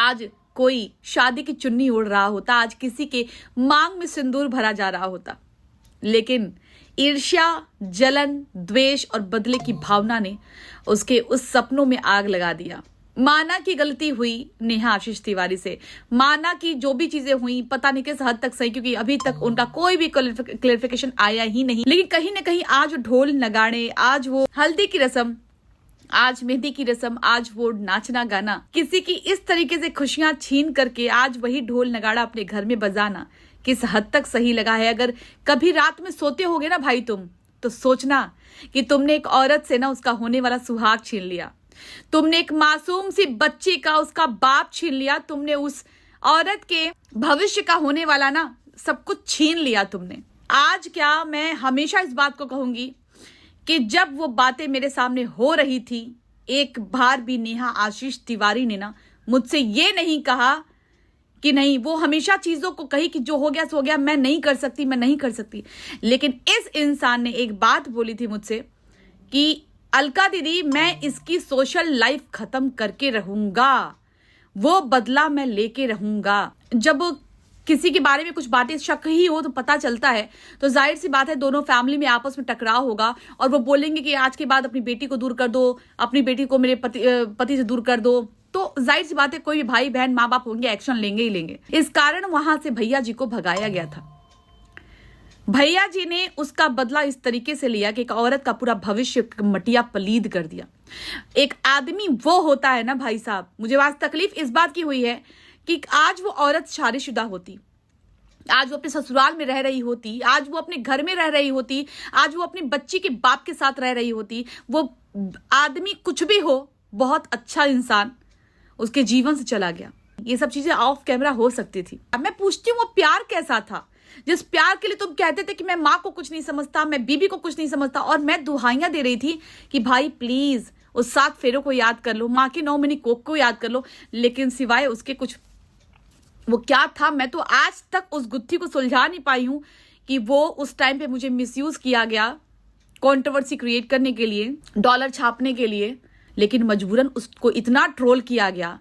आज कोई शादी की चुन्नी ओढ़ रहा होता, आज किसी के मांग में सिंदूर भरा जा रहा होता, लेकिन ईर्ष्या, जलन, द्वेष और बदले की भावना ने उसके उस सपनों में आग लगा दिया। माना कि गलती हुई नेहा आशीष तिवारी से, माना कि जो भी चीजें हुई पता नहीं किस हद तक सही, क्योंकि अभी तक उनका कोई भी क्लेरिफिकेशन आया ही नहीं, लेकिन कहीं ना कहीं आज ढोल नगाड़े, आज वो हल्दी की रस्म, आज मेहंदी की रस्म, आज वो नाचना गाना, किसी की इस तरीके से खुशियां छीन करके आज वही ढोल नगाड़ा अपने घर में बजाना किस हद तक सही लगा है। अगर कभी रात में सोते होगे ना भाई तुम, तो सोचना कि तुमने एक औरत से ना उसका होने वाला सुहाग छीन लिया, तुमने एक मासूम सी बच्ची का उसका बाप छीन लिया, तुमने उस औरत के भविष्य का होने वाला ना सब कुछ छीन लिया तुमने। आज क्या, मैं हमेशा इस बात को कहूंगी कि जब वो बातें मेरे सामने हो रही थी, एक बार भी नेहा आशीष तिवारी ने ना मुझसे ये नहीं कहा कि नहीं, वो हमेशा चीजों को कही कि जो हो गया सो हो गया, मैं नहीं कर सकती, मैं नहीं कर सकती। लेकिन इस इंसान ने एक बात बोली थी मुझसे कि अलका दीदी, मैं इसकी सोशल लाइफ खत्म करके रहूंगा, वो बदला मैं लेके रहूंगा। जब किसी के बारे में कुछ बातें शक ही हो तो पता चलता है, तो जाहिर सी बात है दोनों फैमिली में आपस में टकराव होगा और वो बोलेंगे कि आज के बाद अपनी बेटी को दूर कर दो, अपनी बेटी को मेरे पति से दूर कर दो। तो जाहिर सी बात है कोई भी भाई बहन माँ बाप होंगे, एक्शन लेंगे ही लेंगे। इस कारण वहां से भैया जी को भगाया गया था। भैया जी ने उसका बदला इस तरीके से लिया कि एक औरत का पूरा भविष्य मटिया पलीद कर दिया। एक आदमी वो होता है ना भाई साहब, मुझे आज तकलीफ इस बात की हुई है कि आज वो औरत शादीशुदा होती, आज वो अपने ससुराल में रह रही होती, आज वो अपने घर में रह रही होती, आज वो अपनी बच्ची के बाप के साथ रह रही होती, वो आदमी कुछ भी हो, बहुत अच्छा इंसान उसके जीवन से चला गया। ये सब चीजें ऑफ कैमरा हो सकती थी। मैं पूछती हूँ वो प्यार कैसा था, जिस प्यार के लिए तुम कहते थे कि मैं माँ को कुछ नहीं समझता, मैं बीबी को कुछ नहीं समझता, और मैं दुहाइयां दे रही थी कि भाई प्लीज उस 7 फेरों को याद कर लो, माँ की 9 महीने कोख को याद कर लो, लेकिन सिवाय उसके कुछ वो क्या था, मैं तो आज तक उस गुत्थी को सुलझा नहीं पाई हूं कि वो उस टाइम पे मुझे मिसयूज किया गया कंट्रोवर्सी क्रिएट करने के लिए, डॉलर छापने के लिए, लेकिन मजबूरन उसको इतना ट्रोल किया गया,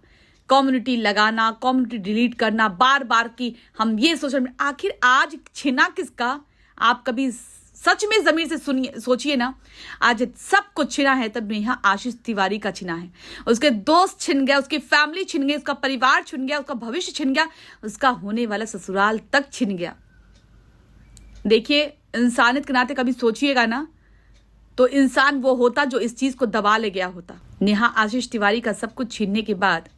कम्युनिटी लगाना, कम्युनिटी डिलीट करना, बार बार कि हम ये सोशल मीडिया, आखिर आज छिना किसका? आप कभी सच में जमीर से सुनिए, सोचिए ना, आज सब कुछ छिना है तब नेहा आशीष तिवारी का छिना है। उसके दोस्त छिन गया, उसकी फैमिली छिन गई, उसका परिवार छिन गया, उसका भविष्य छिन गया, उसका होने वाला ससुराल तक छिन गया। देखिए, इंसानियत के नाते कभी सोचिएगा ना, तो इंसान वो होता जो इस चीज को दबा ले गया होता। नेहा आशीष तिवारी का सब कुछ छीनने के बाद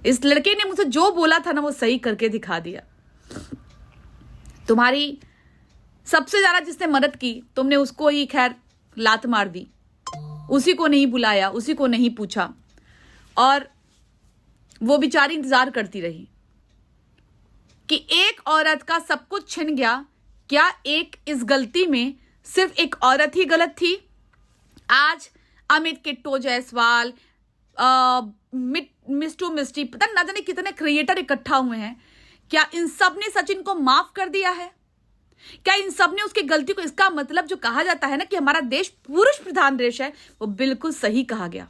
इस लड़के ने मुझसे जो बोला था ना, वो सही करके दिखा दिया। तुम्हारी सबसे ज्यादा जिसने मदद की, तुमने उसको ही खैर लात मार दी, उसी को नहीं बुलाया, उसी को नहीं पूछा, और वो बेचारी इंतजार करती रही कि एक औरत का सब कुछ छिन गया। क्या एक इस गलती में सिर्फ एक औरत ही गलत थी? आज अमित किट्टो जायसवाल, मिस्टू मिस्टी, पता ना जाने कितने क्रिएटर इकट्ठा हुए हैं, क्या इन सब ने सचिन को माफ कर दिया है? क्या इन सब ने उसकी गलती को, इसका मतलब जो कहा जाता है ना कि हमारा देश पुरुष प्रधान देश है, वो बिल्कुल सही कहा गया।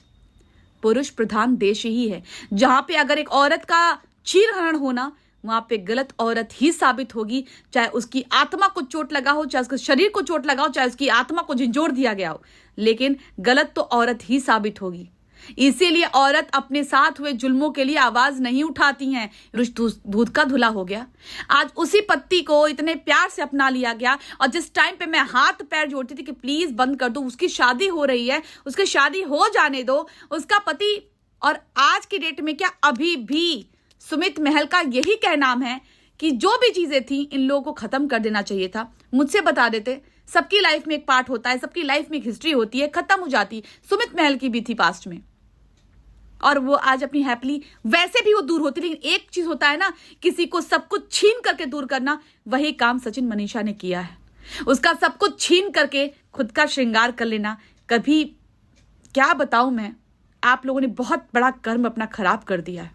पुरुष प्रधान देश ही है जहां पे अगर एक औरत का चीरहरण होना, वहां पे गलत औरत ही साबित होगी, चाहे उसकी आत्मा को चोट लगा हो, चाहे उसके शरीर को चोट लगा हो, चाहे उसकी आत्मा को झंझोर दिया गया हो, लेकिन गलत तो औरत ही साबित होगी। इसीलिए औरत अपने साथ हुए जुल्मों के लिए आवाज नहीं उठाती हैं। दूध का धुला हो गया। आज उसी पति को इतने प्यार से अपना लिया गया, और जिस टाइम पे मैं हाथ पैर जोड़ती थी कि प्लीज बंद कर दो, उसकी शादी हो रही है, उसकी शादी हो जाने दो, उसका पति, और आज की डेट में क्या अभी भी सुमित महल का यही कहनाम है कि जो भी चीजें थी इन लोगों को खत्म कर देना चाहिए था। मुझसे बता देते, सबकी लाइफ में एक पार्ट होता है, सबकी लाइफ में एक हिस्ट्री होती है, खत्म हो जाती। सुमित महल की भी थी पास्ट में, और वो आज अपनी हैप्पीली, वैसे भी वो दूर होती, लेकिन एक चीज होता है ना, किसी को सब कुछ छीन करके दूर करना, वही काम सचिन मनीषा ने किया है। उसका सब कुछ छीन करके खुद का श्रृंगार कर लेना, कभी क्या बताऊं मैं, आप लोगों ने बहुत बड़ा कर्म अपना खराब कर दिया है।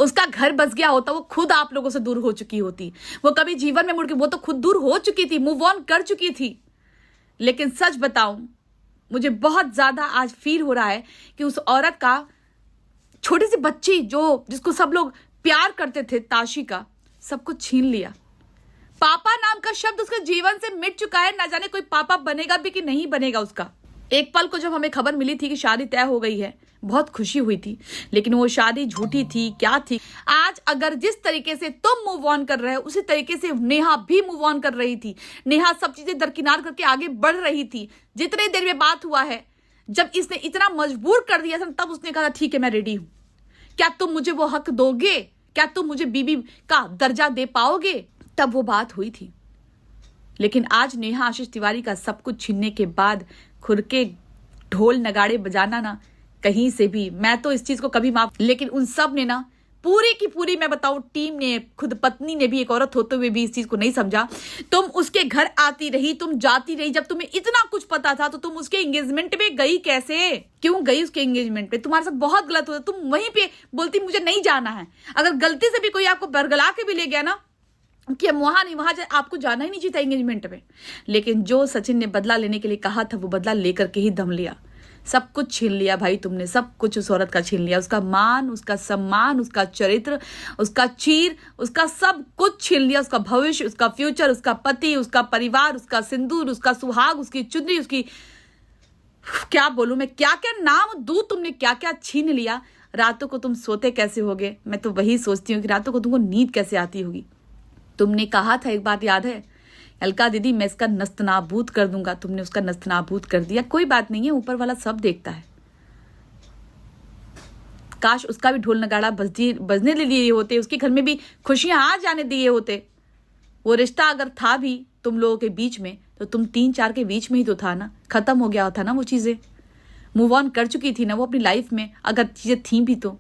उसका घर बस गया होता, वो खुद आप लोगों से दूर हो चुकी होती, वो कभी जीवन में मुड़ के, वो तो खुद दूर हो चुकी थी, मूव ऑन कर चुकी थी। लेकिन सच बताऊं, मुझे बहुत ज्यादा आज फील हो रहा है कि उस औरत का छोटी सी बच्ची जिसको सब लोग प्यार करते थे, ताशी का, सब कुछ छीन लिया। पापा नाम का शब्द उसके जीवन से मिट चुका है। ना जाने कोई पापा बनेगा भी कि नहीं बनेगा उसका। एक पल को जब हमें खबर मिली थी कि शादी तय हो गई है, बहुत खुशी हुई थी, लेकिन वो शादी झूठी थी, क्या थी। आज अगर जिस तरीके से तुम मूव ऑन कर रहे हो, उसी तरीके से नेहा भी मूव ऑन कर रही थी। नेहा सब चीजें दरकिनार करके आगे बढ़ रही थी। जितनी देर में बात हुआ है, जब इसने इतना मजबूर कर दिया था, तब उसने कहा ठीक है मैं रेडी हूं। क्या तुम मुझे वो हक दोगे? क्या तुम मुझे बीबी का दर्जा दे पाओगे? तब वो बात हुई थी। लेकिन आज नेहा आशीष तिवारी का सब कुछ छीनने के बाद खुद के ढोल नगाड़े बजाना ना, कहीं से भी, मैं तो इस चीज को कभी माफ, लेकिन उन सब ने ना, पूरी की पूरी मैं बताऊं, टीम ने, खुद पत्नी ने भी, एक औरत होते हुए भी इस चीज को नहीं समझा। तुम उसके घर आती रही, तुम जाती रही, जब तुम्हें इतना कुछ पता था तो तुम उसके एंगेजमेंट पे गई कैसे? क्यों गई उसके एंगेजमेंट पे? तुम्हारे साथ बहुत गलत हुआ। तुम वहीं पे बोलती मुझे नहीं जाना है। अगर गलती से भी कोई आपको बरगला के भी ले गया ना कि हम वहां नहीं, वहां आपको जाना ही नहीं चाहिए एंगेजमेंट पे। लेकिन जो सचिन ने बदला लेने के लिए कहा था, वो बदला लेकर के ही दम लिया। सब कुछ छीन लिया भाई तुमने, सब कुछ उस औरत का छीन लिया। उसका मान, उसका सम्मान, उसका चरित्र, उसका चीर, उसका सब कुछ छीन लिया। उसका भविष्य, उसका फ्यूचर, उसका पति, उसका परिवार, उसका सिंदूर, उसका सुहाग, उसकी चुनरी, उसकी, क्या बोलूं मैं, क्या क्या नाम दूं, तुमने क्या क्या छीन लिया। रातों को तुम सोते कैसे होगे? मैं तो वही सोचती हूँ कि रातों को तुमको नींद कैसे आती होगी। तुमने कहा था, एक बात याद है, अलका दीदी मैं इसका नस्तनाबूद कर दूंगा। तुमने उसका नस्तनाबूद कर दिया। कोई बात नहीं है, ऊपर वाला सब देखता है। काश उसका भी ढोल नगाड़ा बजने ले लिए होते, उसके घर में भी खुशियां आ जाने दिए होते। वो रिश्ता अगर था भी तुम लोगों के बीच में, तो तुम 3-4 के बीच में ही तो था ना। खत्म हो गया था ना वो चीजें, मूव ऑन कर चुकी थी ना वो अपनी लाइफ में, अगर चीजें थी भी तो।